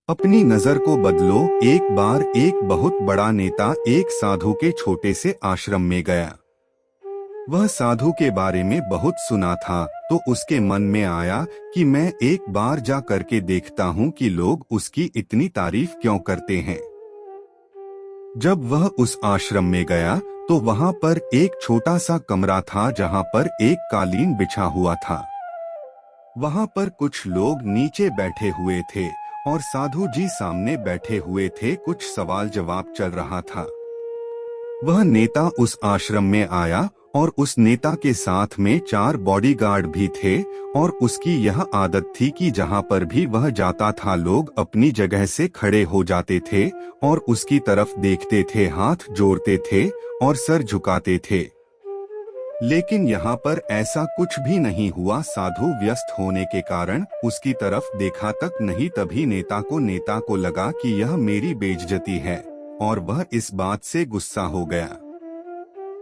अपनी नजर को बदलो। एक बार एक बहुत बड़ा नेता एक साधु के छोटे से आश्रम में गया। वह साधु के बारे में बहुत सुना था, तो उसके मन में आया कि मैं एक बार जा करके देखता हूँ कि लोग उसकी इतनी तारीफ क्यों करते हैं। जब वह उस आश्रम में गया तो वहाँ पर एक छोटा सा कमरा था जहाँ पर एक कालीन बिछा हुआ था। वहाँ पर कुछ लोग नीचे बैठे हुए थे और साधु जी सामने बैठे हुए थे। कुछ सवाल जवाब चल रहा था। वह नेता उस आश्रम में आया और उस नेता के साथ में 4 बॉडीगार्ड भी थे और उसकी यह आदत थी कि जहाँ पर भी वह जाता था लोग अपनी जगह से खड़े हो जाते थे और उसकी तरफ देखते थे, हाथ जोड़ते थे और सर झुकाते थे। लेकिन यहाँ पर ऐसा कुछ भी नहीं हुआ। साधु व्यस्त होने के कारण उसकी तरफ देखा तक नहीं। तभी नेता को लगा कि यह मेरी बेइज्जती है और वह इस बात से गुस्सा हो गया।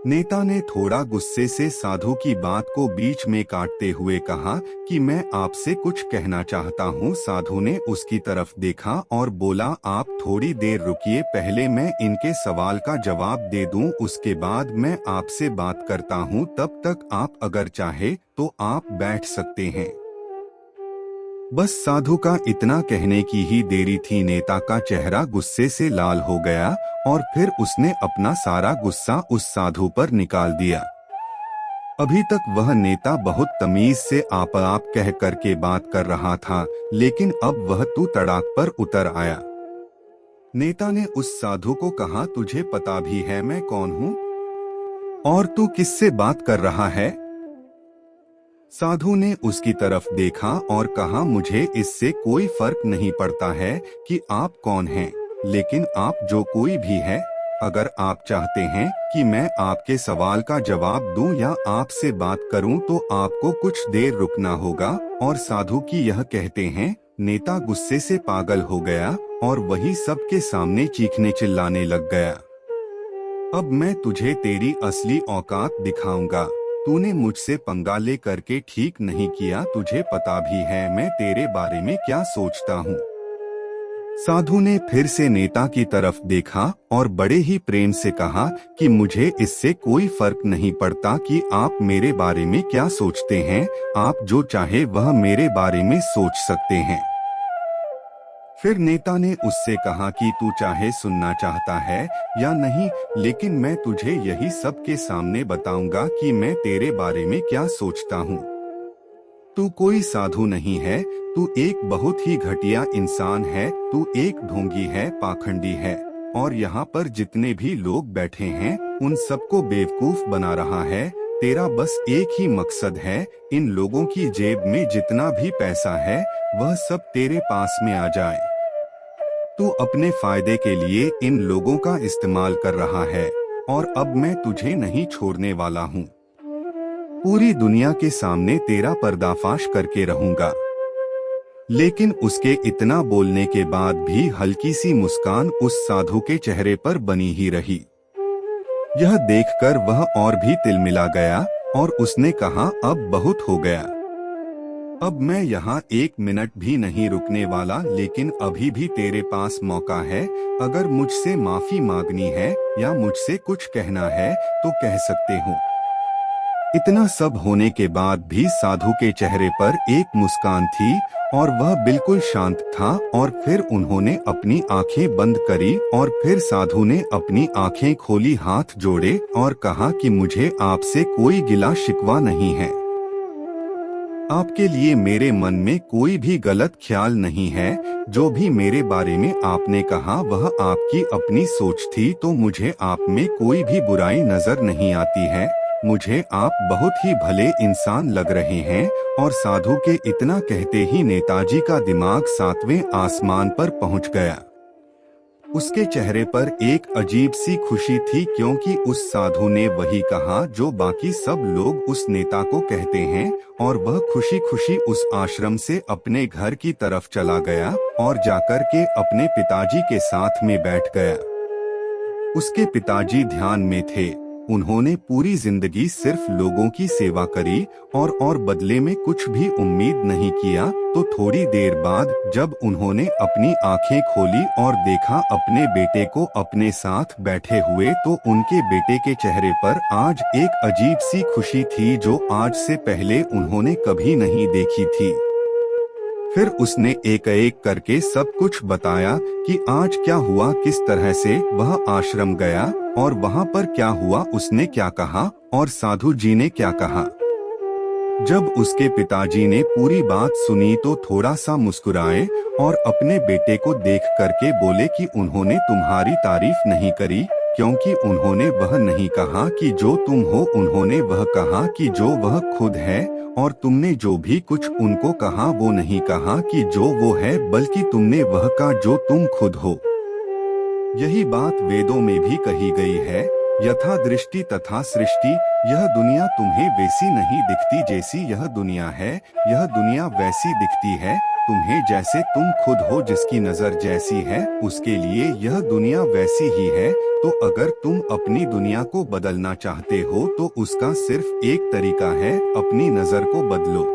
नेता ने थोड़ा गुस्से से साधु की बात को बीच में काटते हुए कहा कि मैं आपसे कुछ कहना चाहता हूँ। साधु ने उसकी तरफ देखा और बोला, आप थोड़ी देर रुकिए, पहले मैं इनके सवाल का जवाब दे दूं, उसके बाद मैं आपसे बात करता हूँ। तब तक आप अगर चाहे तो आप बैठ सकते हैं। बस साधु का इतना कहने की ही देरी थी। नेता का चेहरा गुस्से से लाल हो गया और फिर उसने अपना सारा गुस्सा उस साधु पर निकाल दिया। अभी तक वह नेता बहुत तमीज से आप कह करके बात कर रहा था, लेकिन अब वह तू तड़ाक पर उतर आया। नेता ने उस साधु को कहा, तुझे पता भी है मैं कौन हूँ और तू किससे बात कर रहा है? साधु ने उसकी तरफ देखा और कहा, मुझे इससे कोई फर्क नहीं पड़ता है कि आप कौन हैं, लेकिन आप जो कोई भी है, अगर आप चाहते हैं कि मैं आपके सवाल का जवाब दूं या आपसे बात करूं तो आपको कुछ देर रुकना होगा। और साधु की यह कहते हैं नेता गुस्से से पागल हो गया और वही सबके सामने चीखने चिल्लाने लग गया। अब मैं तुझे तेरी असली औकात दिखाऊंगा। तूने मुझसे पंगा ले करके ठीक नहीं किया। तुझे पता भी है मैं तेरे बारे में क्या सोचता हूँ। साधु ने फिर से नेता की तरफ देखा और बड़े ही प्रेम से कहा कि मुझे इससे कोई फर्क नहीं पड़ता कि आप मेरे बारे में क्या सोचते हैं। आप जो चाहे वह मेरे बारे में सोच सकते हैं। फिर नेता ने उससे कहा कि तू चाहे सुनना चाहता है या नहीं, लेकिन मैं तुझे यही सबके सामने बताऊंगा कि मैं तेरे बारे में क्या सोचता हूँ। तू कोई साधु नहीं है, तू एक बहुत ही घटिया इंसान है। तू एक ढोंगी है, पाखंडी है और यहाँ पर जितने भी लोग बैठे हैं उन सबको बेवकूफ बना रहा है। तेरा बस एक ही मकसद है, इन लोगों की जेब में जितना भी पैसा है वह सब तेरे पास में आ जाए। तू अपने फायदे के लिए इन लोगों का इस्तेमाल कर रहा है और अब मैं तुझे नहीं छोड़ने वाला हूँ। पूरी दुनिया के सामने तेरा पर्दाफाश करके रहूंगा। लेकिन उसके इतना बोलने के बाद भी हल्की सी मुस्कान उस साधु के चेहरे पर बनी ही रही। यह देखकर वह और भी तिलमिला गया और उसने कहा, अब बहुत हो गया। अब मैं यहाँ 1 मिनट भी नहीं रुकने वाला, लेकिन अभी भी तेरे पास मौका है। अगर मुझसे माफी मांगनी है या मुझसे कुछ कहना है तो कह सकते हो। इतना सब होने के बाद भी साधु के चेहरे पर एक मुस्कान थी और वह बिल्कुल शांत था। और फिर उन्होंने अपनी आंखें बंद करी और फिर साधु ने अपनी आंखें खोली, हाथ जोड़े और कहा कि मुझे आपसे कोई गिला शिकवा नहीं है। आपके लिए मेरे मन में कोई भी गलत ख्याल नहीं है। जो भी मेरे बारे में आपने कहा वह आपकी अपनी सोच थी, तो मुझे आप में कोई भी बुराई नजर नहीं आती है। मुझे आप बहुत ही भले इंसान लग रहे हैं। और साधु के इतना कहते ही नेताजी का दिमाग 7वें आसमान पर पहुंच गया। उसके चेहरे पर एक अजीब सी खुशी थी, क्योंकि उस साधु ने वही कहा जो बाकी सब लोग उस नेता को कहते हैं। और वह खुशी खुशी उस आश्रम से अपने घर की तरफ चला गया और जाकर के अपने पिताजी के साथ में बैठ गया। उसके पिताजी ध्यान में थे उन्होंने पूरी जिंदगी सिर्फ लोगों की सेवा करी और बदले में कुछ भी उम्मीद नहीं किया। तो थोड़ी देर बाद जब उन्होंने अपनी आंखें खोली और देखा अपने बेटे को अपने साथ बैठे हुए, तो उनके बेटे के चेहरे पर आज एक अजीब सी खुशी थी जो आज से पहले उन्होंने कभी नहीं देखी थी। फिर उसने एक एक करके सब कुछ बताया कि आज क्या हुआ, किस तरह से वह आश्रम गया और वहाँ पर क्या हुआ, उसने क्या कहा और साधु जी ने क्या कहा। जब उसके पिताजी ने पूरी बात सुनी तो थोड़ा सा मुस्कुराए और अपने बेटे को देख करके बोले कि उन्होंने तुम्हारी तारीफ नहीं करी, क्योंकि उन्होंने वह नहीं कहा कि जो तुम हो, उन्होंने वह कहा कि जो वह खुद है। और तुमने जो भी कुछ उनको कहा वो नहीं कहा कि जो वो है, बल्कि तुमने वह कहा जो तुम खुद हो। यही बात वेदों में भी कही गई है, यथा दृष्टि तथा सृष्टि। यह दुनिया तुम्हें वैसी नहीं दिखती जैसी यह दुनिया है, यह दुनिया वैसी दिखती है तुम्हें जैसे तुम खुद हो। जिसकी नजर जैसी है उसके लिए यह दुनिया वैसी ही है। तो अगर तुम अपनी दुनिया को बदलना चाहते हो तो उसका सिर्फ एक तरीका है, अपनी नजर को बदलो।